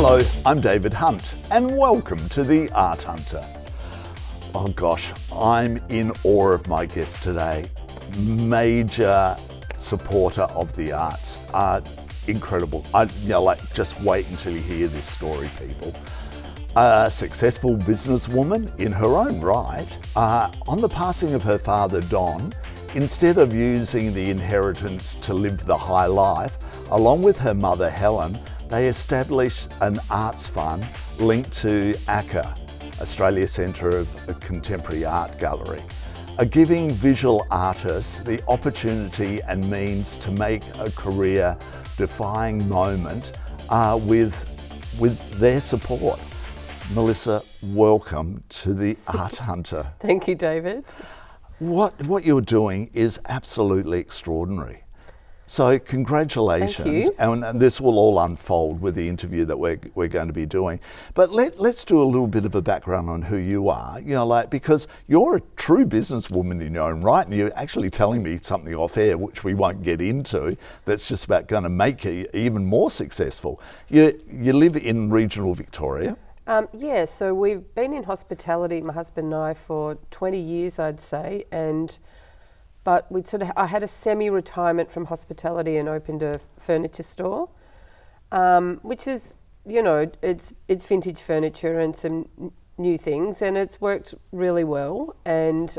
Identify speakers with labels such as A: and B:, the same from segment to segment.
A: Hello, I'm David Hunt, and welcome to The Art Hunter. Oh gosh, I'm in awe of my guest today. Major supporter of the arts. Incredible. Just wait until you hear this story, people. A successful businesswoman in her own right. On the passing of her father, Don, instead of using the inheritance to live the high life, along with her mother, Helen, they established an arts fund linked to ACCA, Australia Centre of Contemporary Art Gallery, giving visual artists the opportunity and means to make a career-defying moment with their support. Melissa, welcome to The Art Hunter.
B: Thank you, David.
A: What you're doing is absolutely extraordinary. So congratulations.
B: Thank you.
A: And this will all unfold with the interview that we're going to be doing. But let's do a little bit of a background on who you are, because you're a true businesswoman in your own right, and you're actually telling me something off air, which we won't get into, that's just about going to make you even more successful. You live in regional Victoria.
B: So we've been in hospitality, my husband and I, for 20 years, I'd say, but I had a semi-retirement from hospitality and opened a furniture store, which is, it's vintage furniture and some new things, and it's worked really well. And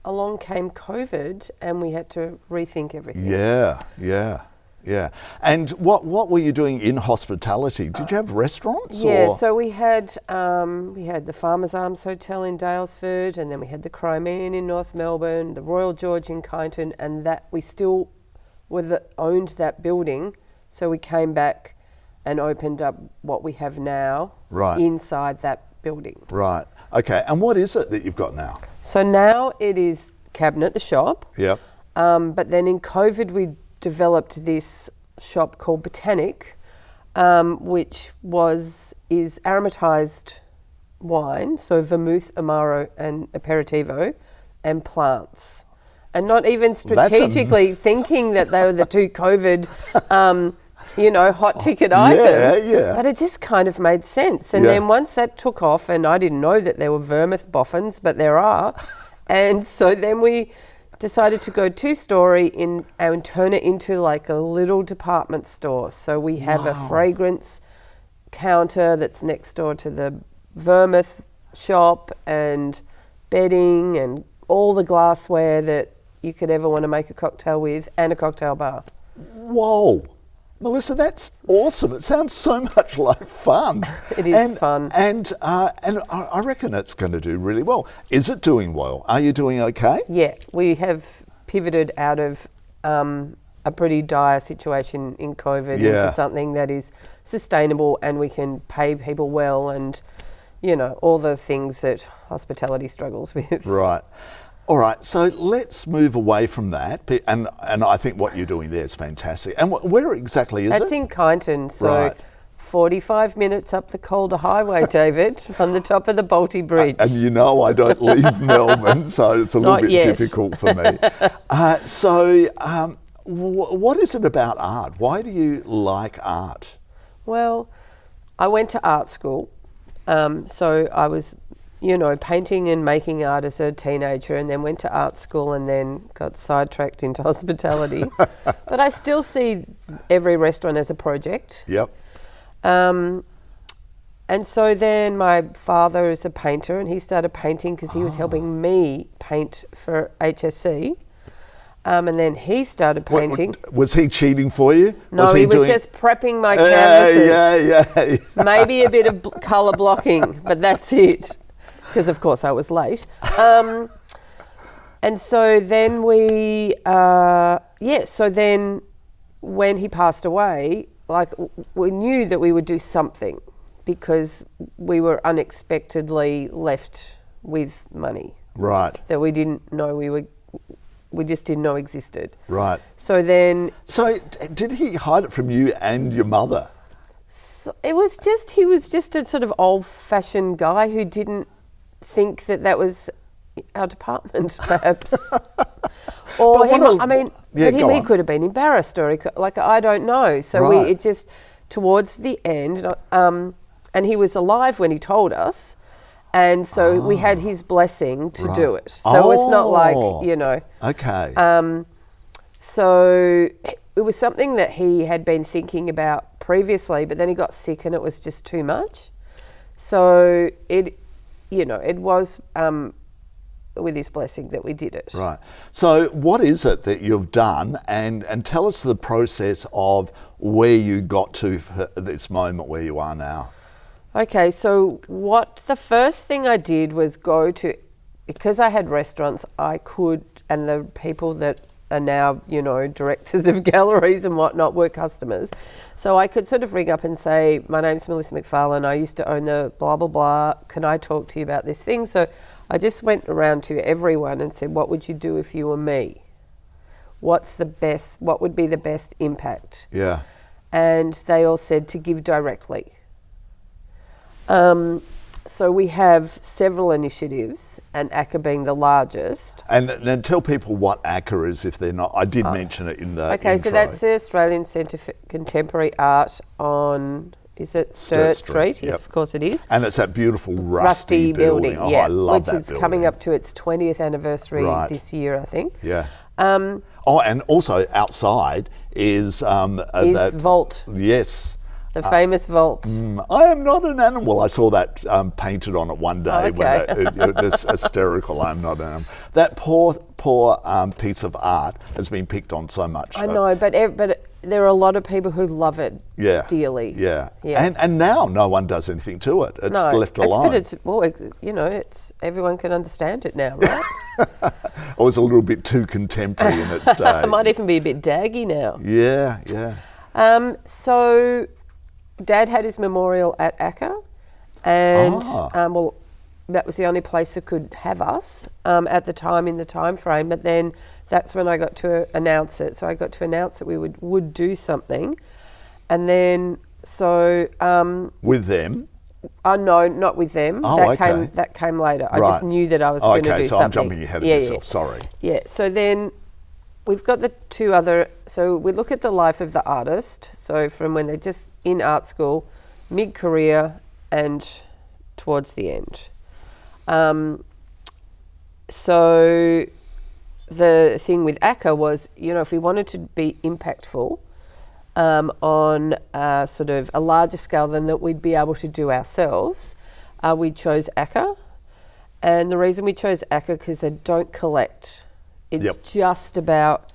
B: along came COVID, and we had to rethink everything.
A: Yeah. And what were you doing in hospitality? Did you have restaurants?
B: Yeah, so we had the Farmers Arms Hotel in Daylesford, and then we had the Crimean in North Melbourne, the Royal George in Kyneton, and that we still owned that building. So we came back and opened up what we have now inside that building. Right.
A: Okay. And what is it that you've got now?
B: So now it is Cabinet, the shop.
A: Yep.
B: But then in COVID we developed this shop called Botanic, which is aromatized wine, so vermouth, amaro, and aperitivo, and plants, and not even strategically thinking that they were the two COVID, hot ticket items.
A: Yeah.
B: But it just kind of made sense. And then once that took off, and I didn't know that there were vermouth boffins, but there are, and so then we decided to go two-story and turn it into like a little department store. So we have a fragrance counter that's next door to the vermouth shop, and bedding and all the glassware that you could ever want to make a cocktail with, and a cocktail bar.
A: Whoa. Melissa, that's awesome. It sounds so much like fun.
B: It is fun.
A: And I reckon it's going to do really well. Is it doing well? Are you doing okay?
B: Yeah, we have pivoted out of a pretty dire situation in COVID into something that is sustainable, and we can pay people well, and, all the things that hospitality struggles with.
A: Right. All right, so let's move away from that, and I think what you're doing there is fantastic. And where exactly is it?
B: That's in Kyneton, so 45 minutes up the Calder Highway, David, from the top of the Balti Bridge.
A: And I don't leave Melbourne, so it's a little bit difficult for me. What is it about art? Why do you like art?
B: Well, I went to art school, so I was painting and making art as a teenager, and then went to art school, and then got sidetracked into hospitality. But I still see every restaurant as a project.
A: Yep.
B: And so then my father is a painter, and he started painting because he was helping me paint for HSC. And then he started painting.
A: Was he cheating for you?
B: No, he was just prepping my canvases.
A: Yeah.
B: Maybe a bit of colour blocking, but that's it. Because of course I was late. And so then so then when he passed away, we knew that we would do something, because we were unexpectedly left with money.
A: Right.
B: That we didn't know we just didn't know existed.
A: Right.
B: So
A: did he hide it from you and your mother?
B: So he was just a sort of old-fashioned guy who didn't think that was our department, perhaps. Or he could have been embarrassed, or I don't know. So towards the end, and he was alive when he told us, and so we had his blessing to do it. So it's not like, you know.
A: Okay.
B: So it was something that he had been thinking about previously, but then he got sick and it was just too much. So it was with his blessing that we did it.
A: Right. So what is it that you've done, and tell us the process of where you got to for this moment where you are now.
B: Okay, so the first thing I did was go to, because I had restaurants, I could, and the people that are now, you know, directors of galleries and whatnot were customers. So I could sort of ring up and say, my name's Melissa MacFarlane, I used to own the blah, blah, blah, can I talk to you about this thing? So I just went around to everyone and said, what would you do if you were me? What would be the best impact?
A: Yeah.
B: And they all said to give directly. So we have several initiatives, and ACCA being the largest.
A: And then tell people what ACCA is if they're not. I did mention it in the intro.
B: So that's the Australian Centre for Contemporary Art on, is it Sturt Street? Yes, of course it is.
A: And it's that beautiful rusty building. Oh, I love that building. Which is
B: coming up to its 20th anniversary this year, I think.
A: Yeah. And also outside is that
B: Vault.
A: Yes.
B: The famous vault.
A: I am not an animal. I saw that painted on it one day when it was hysterical. I'm not an animal. That poor piece of art has been picked on so much.
B: I know, but there are a lot of people who love it dearly.
A: Yeah. And now no one does anything to it. It's left alone.
B: It's everyone can understand it now, right?
A: It was a little bit too contemporary in its day.
B: It might even be a bit daggy now.
A: Yeah.
B: So Dad had his memorial at ACCA, and that was the only place that could have us at the time in the time frame. But then that's when I got to announce it. So I got to announce that we would do something, and then
A: with them.
B: No, not with them. That came later. I just knew that I was going to do something.
A: I'm jumping ahead of yourself. Sorry.
B: Yeah. So then we've got the two other, so we look at the life of the artist, so from when they're just in art school, mid-career and towards the end. So the thing with ACCA was, if we wanted to be impactful on sort of a larger scale than that we'd be able to do ourselves, we chose ACCA. And the reason we chose ACCA because they don't collect. It's just about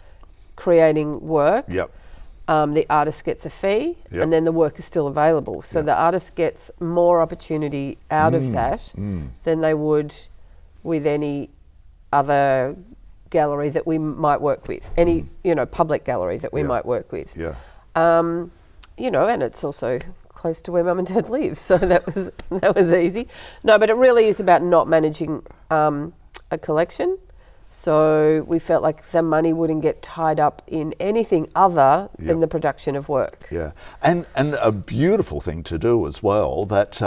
B: creating work. The artist gets a fee, and then the work is still available. So the artist gets more opportunity out of that than they would with any other gallery that we might work with, any public gallery that we might work with. And it's also close to where Mum and Dad live, so that was easy. No, but it really is about not managing a collection. So we felt like the money wouldn't get tied up in anything other than the production of work.
A: Yeah, and a beautiful thing to do as well, that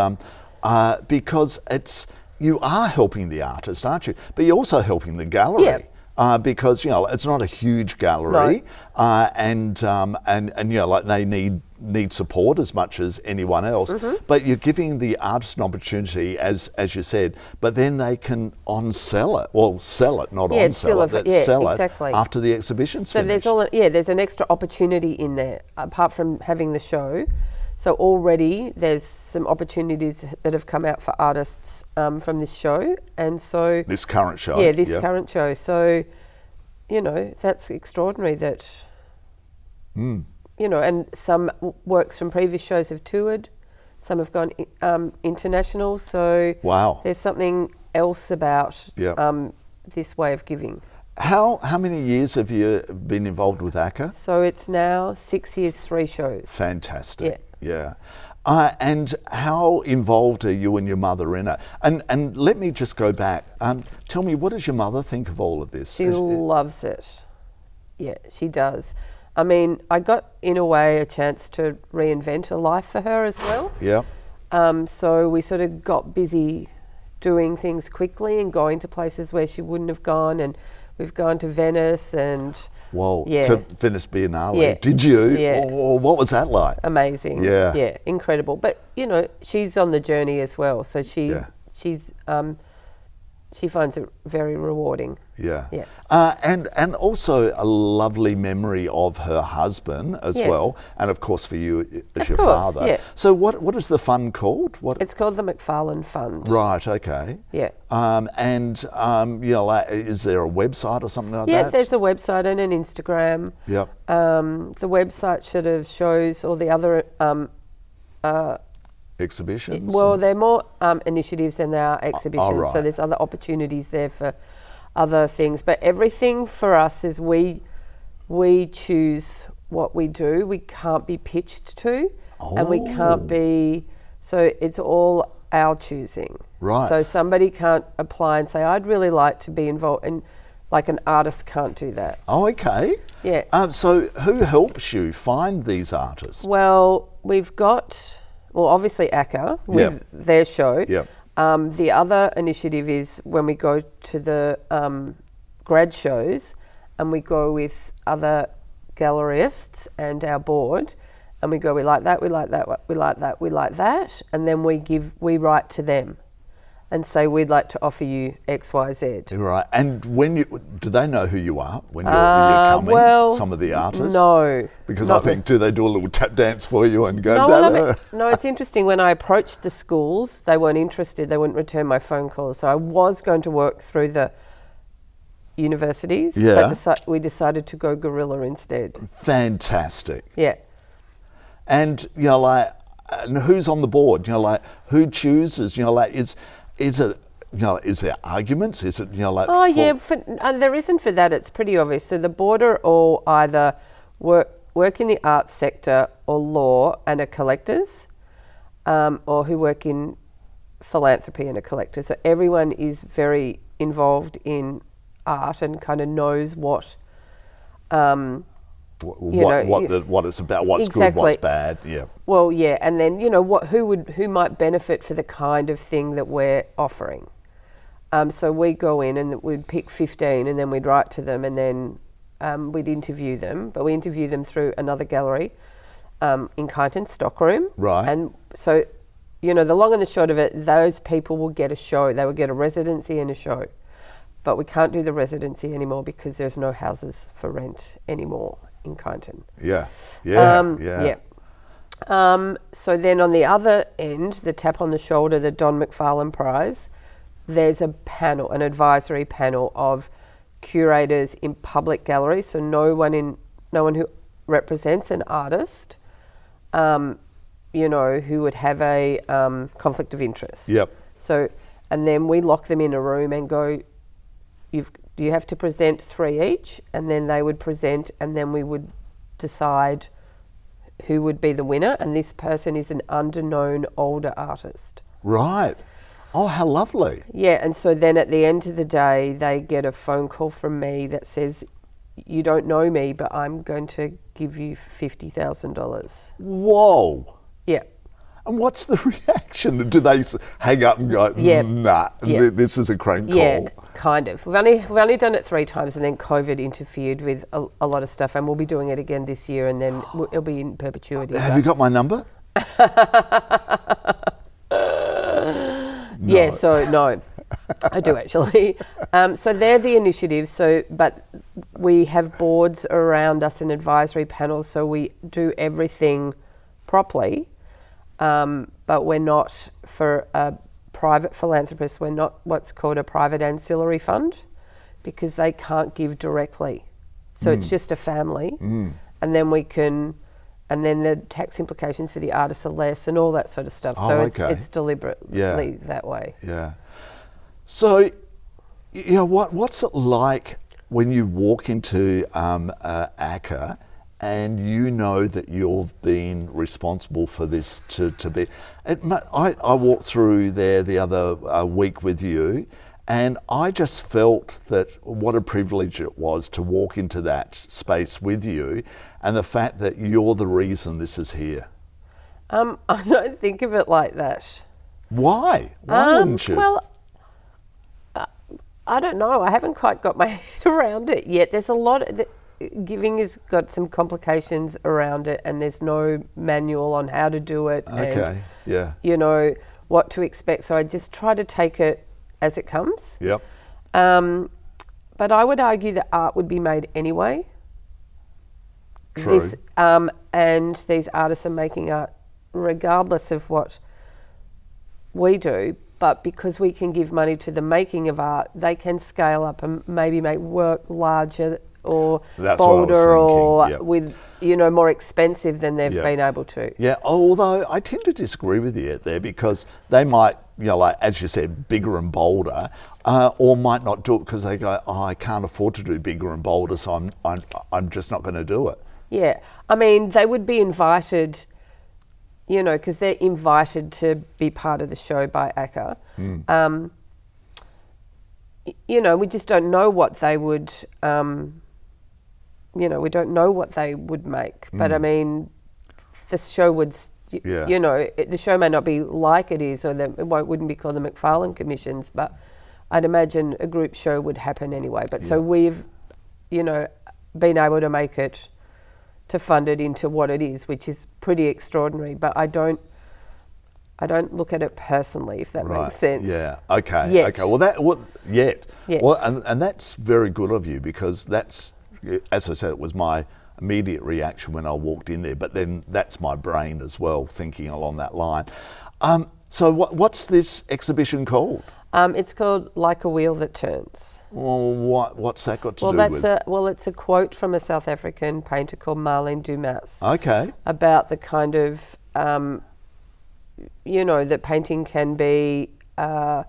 A: because you are helping the artist, aren't you? But you're also helping the gallery. Because it's not a huge gallery, and like they need support as much as anyone else. But you're giving the artist an opportunity, as you said. But then they can sell it, sell it after the exhibition's finished.
B: So there's an extra opportunity in there apart from having the show. So already there's some opportunities that have come out for artists from this show, and so
A: this current show.
B: Current show. So, that's extraordinary that, and some works from previous shows have toured, some have gone international. So there's something else about this way of giving.
A: How many years have you been involved with ACCA?
B: So it's now 6 years, 3 shows.
A: Fantastic. Yeah. And how involved are you and your mother in it? And let me just go back. Tell me, what does your mother think of all of this?
B: She loves it. Yeah, she does. I mean, I got, in a way, a chance to reinvent a life for her as well.
A: Yeah.
B: So we sort of got busy doing things quickly and going to places where she wouldn't have gone, and we've gone to Venice and
A: Whoa,
B: yeah.
A: to Venice Biennale.
B: Yeah.
A: Did you?
B: Yeah.
A: Oh, what was that like?
B: Amazing.
A: Yeah.
B: Yeah, incredible. But, you know, she's on the journey as well. So she finds it very rewarding.
A: Yeah.
B: Yeah.
A: And also a lovely memory of her husband as well. And of course for you as your father.
B: Yeah.
A: So what is the fund called?
B: It's called the McFarlane Fund.
A: Right, okay.
B: Yeah.
A: You know, like, is there a website or something like that?
B: Yeah, there's a website and an Instagram.
A: Yep.
B: The website sort of shows all the other
A: exhibitions?
B: Well, they're more initiatives than they are exhibitions.
A: right.
B: So there's other opportunities there for other things. But everything for us is we choose what we do. We can't be pitched to, and we can't be. So it's all our choosing.
A: Right.
B: So somebody can't apply and say, "I'd really like to be involved," and like an artist can't do that.
A: Oh, okay.
B: Yeah.
A: So who helps you find these artists?
B: Well, we've got. Well, obviously ACCA with their show.
A: Yep.
B: The other initiative is when we go to the grad shows and we go with other gallerists and our board and we go, we like that, we like that, we like that, we like that, and then we write to them and say, we'd like to offer you X, Y, Z.
A: Right. And do they know who you are when you're coming?
B: Well,
A: some of the artists?
B: No.
A: Because I think, do they do a little tap dance for you and go,
B: No, it's interesting. When I approached the schools, they weren't interested. They wouldn't return my phone calls. So I was going to work through the universities, but we decided to go guerrilla instead. Fantastic. Yeah.
A: And, you know, like, and who's on the board? You know, like, who chooses? You know, like, is it, you know, is there arguments? Is it, you know, like...
B: there isn't for that. It's pretty obvious. So the board are all either work in the arts sector or law and are collectors, or who work in philanthropy and are collectors. So everyone is very involved in art and kind of knows what
A: it's about, what's good, what's bad. Yeah.
B: Well, yeah, and then who might benefit for the kind of thing that we're offering. So we go in and we'd pick 15, and then we'd write to them, and then we'd interview them. But we interview them through another gallery in Kyneton, Stockroom.
A: Right.
B: And so, the long and the short of it, those people will get a show. They will get a residency and a show. But we can't do the residency anymore because there's no houses for rent anymore in Kyneton.
A: Yeah.
B: So then on the other end, the tap on the shoulder, the Don McFarlane Prize, there's a panel, an advisory panel of curators in public galleries. So no one who represents an artist, who would have a conflict of interest.
A: Yep.
B: So, and then we lock them in a room and go, you have to present 3 each, and then they would present, and then we would decide who would be the winner, and this person is an underknown older artist.
A: Right. Oh, how lovely.
B: Yeah, and so then at the end of the day, they get a phone call from me that says, you don't know me, but I'm going to give you $50,000.
A: Whoa.
B: Yeah.
A: And what's the reaction? Do they hang up and go, nah, this is a crank call?
B: Yeah, kind of. We've only done it 3 times, and then COVID interfered with a lot of stuff, and we'll be doing it again this year, and then it'll be in perpetuity.
A: Have you got my number?
B: Yeah, so no, I do actually. So they're the initiatives. But we have boards around us and advisory panels, so we do everything properly. But we're not, for a private philanthropist, we're not what's called a private ancillary fund, because they can't give directly. So it's just a family, and then and then the tax implications for the artists are less and all that sort of stuff. So it's deliberately that way.
A: Yeah. So, what's it like when you walk into ACCA and you know that you've been responsible for this to be... I walked through there the other week with you, and I just felt that what a privilege it was to walk into that space with you, and the fact that you're the reason this is here.
B: I don't think of it like that.
A: Why? Why wouldn't you?
B: Well, I don't know. I haven't quite got my head around it yet. There's a lot of giving has got some complications around it, and there's no manual on how to do it.
A: Okay.
B: And, you know, what to expect. So I just try to take it as it comes.
A: Yep.
B: But I would argue that art would be made anyway.
A: True.
B: And these artists are making art regardless of what we do. But because we can give money to the making of art, they can scale up and maybe make work larger or bolder or with, you know, more expensive than they've been able to.
A: Yeah, although I tend to disagree with you there, because they might, you know, like as you said, bigger and bolder, or might not do it because they go, oh, I can't afford to do bigger and bolder, so I'm just not going to do it.
B: Yeah, I mean, they would be invited, you know, because they're invited to be part of the show by ACCA. You know, we just don't know what they would, you know, we don't know what they would make. But I mean, the show would, you know, the show may not be like it is, or it wouldn't be called the McFarlane Commissions, but I'd imagine a group show would happen anyway. But so we've, you know, been able to make it, to fund it into what it is, which is pretty extraordinary. But I don't look at it personally, if that makes sense.
A: Yeah. Okay.
B: Yet.
A: Okay. Well,
B: Yet.
A: Well, and that's very good of you, because that's, as I said, it was my immediate reaction when I walked in there. But then that's my brain as well, thinking along that line. So what's this exhibition called?
B: It's called Like a Wheel That Turns.
A: Well, what's that got to do with?
B: It's a quote from a South African painter called Marlene Dumas.
A: Okay.
B: About the kind of, you know, that painting can be, you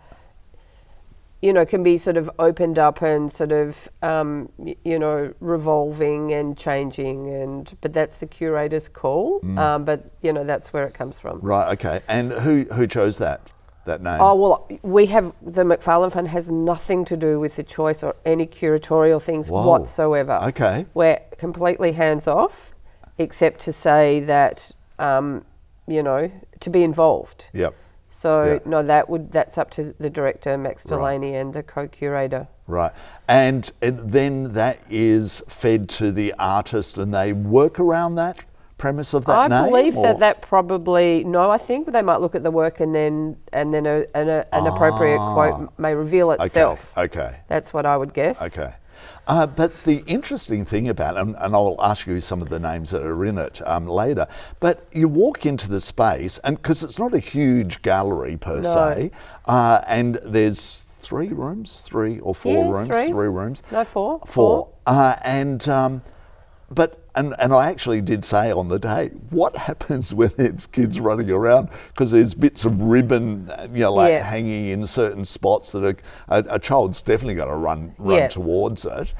B: know, can be sort of opened up and sort of, you know, revolving and changing, but that's the curator's call. But you know, that's where it comes from.
A: Right. Okay. And who chose that name?
B: Oh, well, we have, the McFarland Fund has nothing to do with the choice or any curatorial things whatsoever.
A: Okay.
B: We're completely hands off, except to say that, you know, to be involved.
A: Yep.
B: So no, that's up to the director, Max Delaney, and the co-curator.
A: Right. And then that is fed to the artist, and they work around that premise of that name?
B: I believe that probably, no, I think they might look at the work and then an appropriate quote may reveal itself.
A: Okay.
B: That's what I would guess.
A: Okay. But the interesting thing about it, and I'll ask you some of the names that are in it later, but you walk into the space, and because it's not a huge gallery per se, and there's three rooms. Three rooms.
B: No, four.
A: Four. And I actually did say on the day, what happens when it's kids running around? Because there's bits of ribbon, you know, like hanging in certain spots that a child's definitely going to run towards it.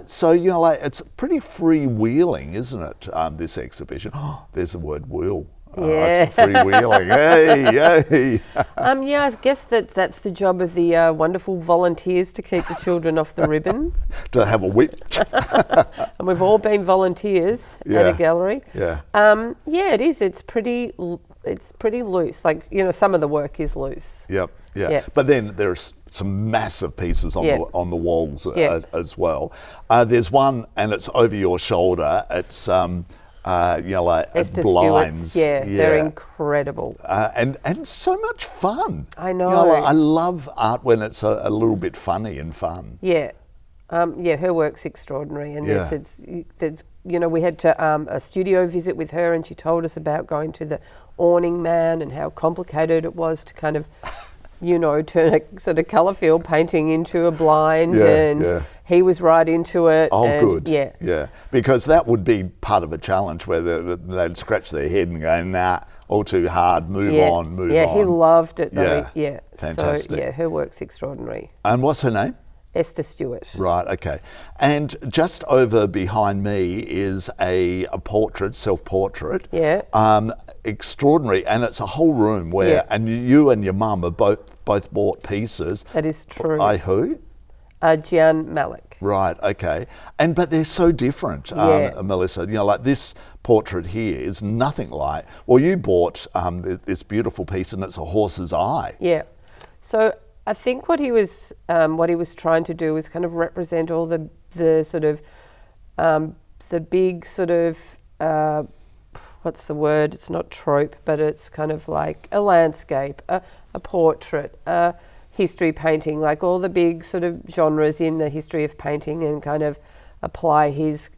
A: So, you know, like it's pretty freewheeling, isn't it, this exhibition? Oh, there's the word wheel. Freewheeling. Hey.
B: Yeah, I guess that's the job of the wonderful volunteers, to keep the children off the ribbon.
A: To have a whip.
B: And we've all been volunteers at a gallery.
A: Yeah.
B: It is. It's pretty loose. Like, you know, some of the work is loose.
A: Yep. Yeah. But then there's some massive pieces on the walls as well. There's one, and it's over your shoulder. It's you know, like
B: Esther
A: blinds.
B: Stewart's, they're incredible.
A: And so much fun.
B: I know.
A: You know, like, I love art when it's a little bit funny and fun.
B: Yeah. Her work's extraordinary. And there's, you know, we had a studio visit with her, and she told us about going to the awning man and how complicated it was to kind of, you know, turn a sort of colour field painting into a blind, he was right into it.
A: Oh,
B: and
A: good. Yeah, because that would be part of a challenge where they'd scratch their head and go, nah, all too hard, move on.
B: Yeah, he loved it though.
A: Fantastic.
B: So, her work's extraordinary.
A: And what's her name?
B: Esther Stewart.
A: Right, okay. And just over behind me is a portrait, self-portrait.
B: Yeah.
A: Extraordinary, and it's a whole room where, and you and your mum have both bought pieces.
B: That is true.
A: By who?
B: Gian Malik.
A: Right, okay. But they're so different, Melissa. You know, like this portrait here is nothing like, well, you bought this beautiful piece, and it's a horse's eye.
B: Yeah. So I think what he was trying to do was kind of represent all the sort of the big sort of what's the word? It's not trope, but it's kind of like a landscape, a portrait, a history painting, like all the big sort of genres in the history of painting, and kind of apply his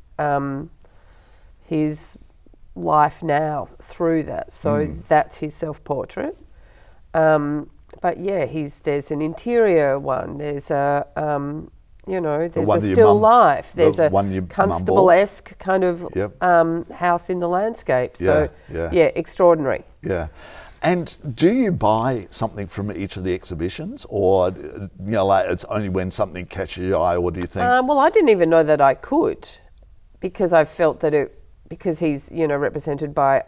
B: life now through that. So that's his self-portrait. But yeah, there's an interior one. There's a there's a still life. There's a Constable-esque kind of house in the landscape. So yeah, extraordinary.
A: Yeah. And do you buy something from each of the exhibitions, or like it's only when something catches your eye, or do you think?
B: Well, I didn't even know that I could, because I felt that because he's represented by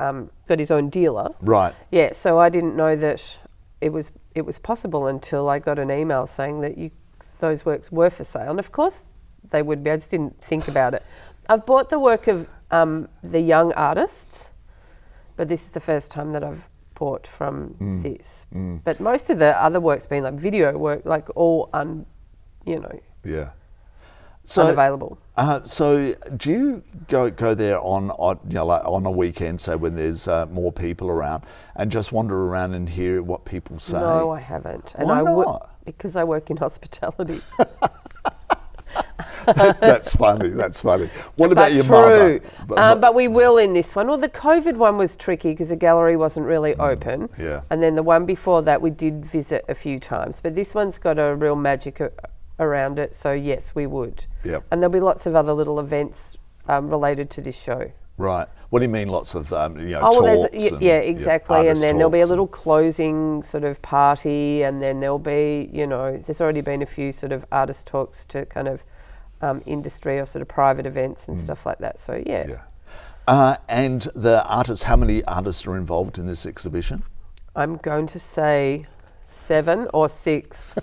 B: got his own dealer.
A: Right.
B: Yeah. So I didn't know that it was possible until I got an email saying that those works were for sale, and of course they would be. I just didn't think about it. I've bought the work of the young artists, but this is the first time that I've bought from this. But most of the other work's been like video work, like all unavailable.
A: So do you go there on a weekend, say when there's more people around, and just wander around and hear what people say?
B: No, I haven't. And
A: Why not?
B: Because I work in hospitality.
A: That's funny. What about your mother?
B: But we will in this one. Well, the COVID one was tricky because the gallery wasn't really open.
A: Yeah.
B: And then the one before that we did visit a few times. But this one's got a real magic around it. So yes, we would.
A: Yep.
B: And there'll be lots of other little events related to this show.
A: Right. What do you mean lots of, talks?
B: Exactly. And then there'll be a little closing sort of party, and then there'll be, there's already been a few sort of artist talks to kind of industry or sort of private events and stuff like that. So, yeah.
A: And the artists, how many artists are involved in this exhibition?
B: I'm going to say 7 or 6.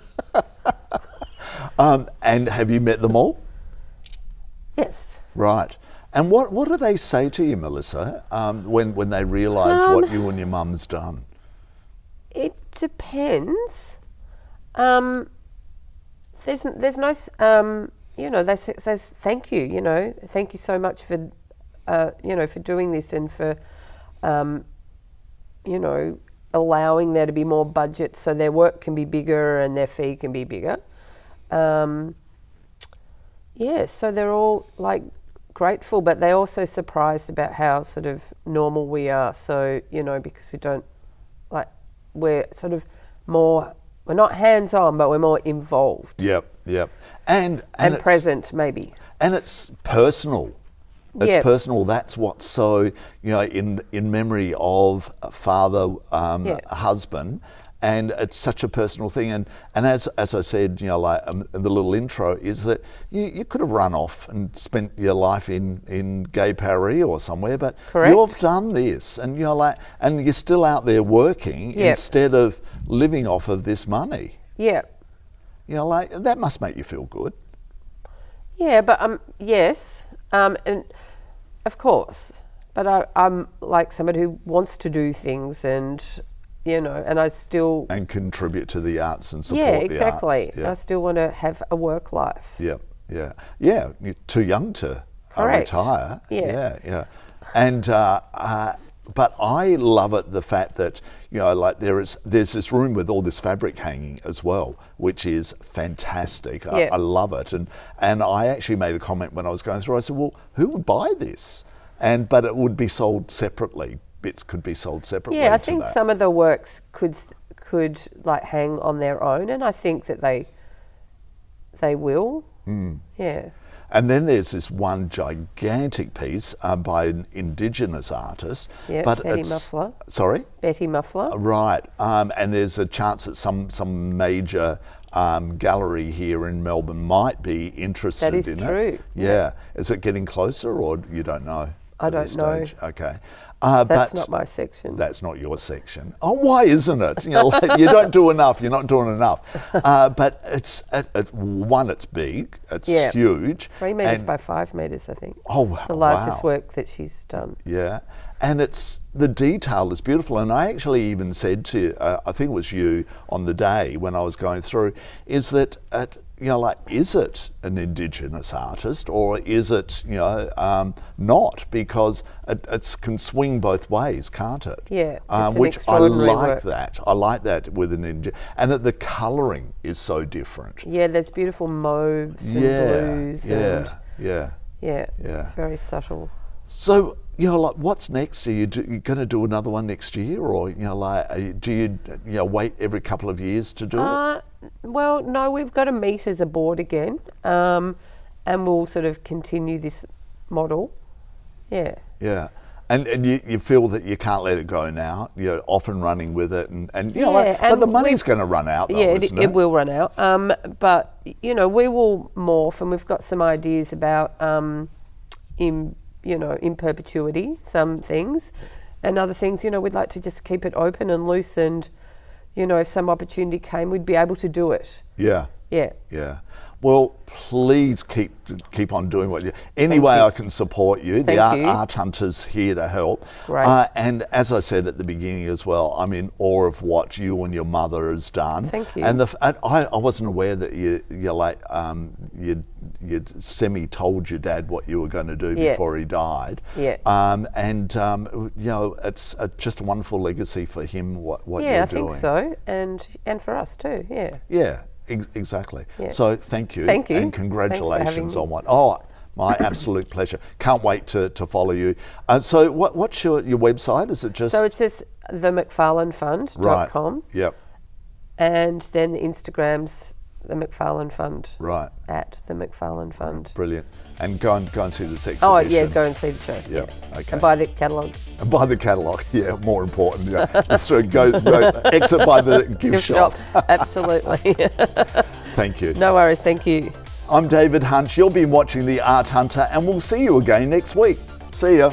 A: And have you met them all?
B: Yes.
A: Right. And what do they say to you, Melissa, when they realise what you and your mum's done?
B: It depends. There's no, they say thank you, thank you so much for, for doing this and for, allowing there to be more budget so their work can be bigger and their fee can be bigger. So they're all like grateful, but they're also surprised about how sort of normal we are. So, because we don't, we're sort of more, we're not hands-on, but we're more involved.
A: Yep. And
B: present, maybe.
A: And it's personal. It's personal. That's what's so, in memory of a father, a husband, and it's such a personal thing. And as I said, in the little intro, is that you could have run off and spent your life in Gay Paris or somewhere, but you've done this, and and you're still out there working instead of living off of this money. Yeah. That must make you feel good.
B: Yeah, but yes, and of course, but I'm like somebody who wants to do things and. And I still...
A: And contribute to the arts and support the arts.
B: Yeah, exactly. I still want to have a work life.
A: Yeah. You're too young to retire. Yeah. And, but I love it, the fact that, there's this room with all this fabric hanging as well, which is fantastic. I love it. And I actually made a comment when I was going through. I said, well, who would buy this? But it would be sold separately. Bits could be sold separately.
B: Yeah, I think some of the works could hang on their own, and I think that they will. Yeah.
A: And then there's this one gigantic piece by an Indigenous artist.
B: Yeah, Betty Muffler.
A: Sorry?
B: Betty Muffler.
A: Right. And there's a chance that some major gallery here in Melbourne might be interested in it.
B: That is true.
A: Yeah. Is it getting closer, or you don't know?
B: I don't know.
A: Okay.
B: That's not my section.
A: That's not your section. Oh, why isn't it? You don't do enough. You're not doing enough. But it's big. It's huge.
B: 3 metres by 5 metres, I think.
A: Oh, wow.
B: The largest work that she's done.
A: Yeah. And the detail is beautiful. And I actually even said to, I think it was you on the day when I was going through, is that, is it an Indigenous artist or is it, not? Because it can swing both ways, can't it?
B: Yeah,
A: which I like
B: work.
A: that. I like that with an Indigenous, and that the colouring is so different.
B: Yeah, there's beautiful mauves and blues.
A: Yeah.
B: It's very subtle.
A: So, what's next? Are you going to do another one next year, or do you wait every couple of years to do it?
B: Well, no, we've got to meet as a board again, and we'll sort of continue this model. Yeah.
A: Yeah. And you feel that you can't let it go now. You're off and running with it, and but the money's going to run out, though, isn't it?
B: It will run out. But we will morph, and we've got some ideas about in perpetuity, some things, and other things. We'd like to just keep it open and loose, and if some opportunity came, we'd be able to do it.
A: Yeah.
B: Yeah.
A: Yeah. Well, please keep on doing what you. Any way I can support you. The Art Hunter's here to help.
B: Right.
A: And as I said at the beginning as well, I'm in awe of what you and your mother has done.
B: Thank you.
A: And I wasn't aware that you'd semi-told your dad what you were going to do before he died.
B: Yeah.
A: It's just a wonderful legacy for him. What you're doing.
B: Yeah, I think so, and for us too. Yeah.
A: Yeah. Exactly.
B: Yeah.
A: So thank you.
B: Thank you.
A: And congratulations on what. My absolute pleasure. Can't wait to follow you. So what's your website? Is it just?
B: So it's just themcfarlandfund.com.
A: Right. Yep.
B: And then the Instagram's the McFarlane Fund.
A: Right.
B: At the McFarland Fund.
A: Right. Brilliant. And go and see this exhibition.
B: Oh yeah, go and see the show.
A: Yeah. Okay.
B: And buy the catalogue.
A: And buy the catalogue. Yeah, more important. Yeah. So go exit by the gift shop.
B: Absolutely.
A: Thank you.
B: No worries. Thank you.
A: I'm David Hunch. You'll be watching The Art Hunter, and we'll see you again next week. See ya.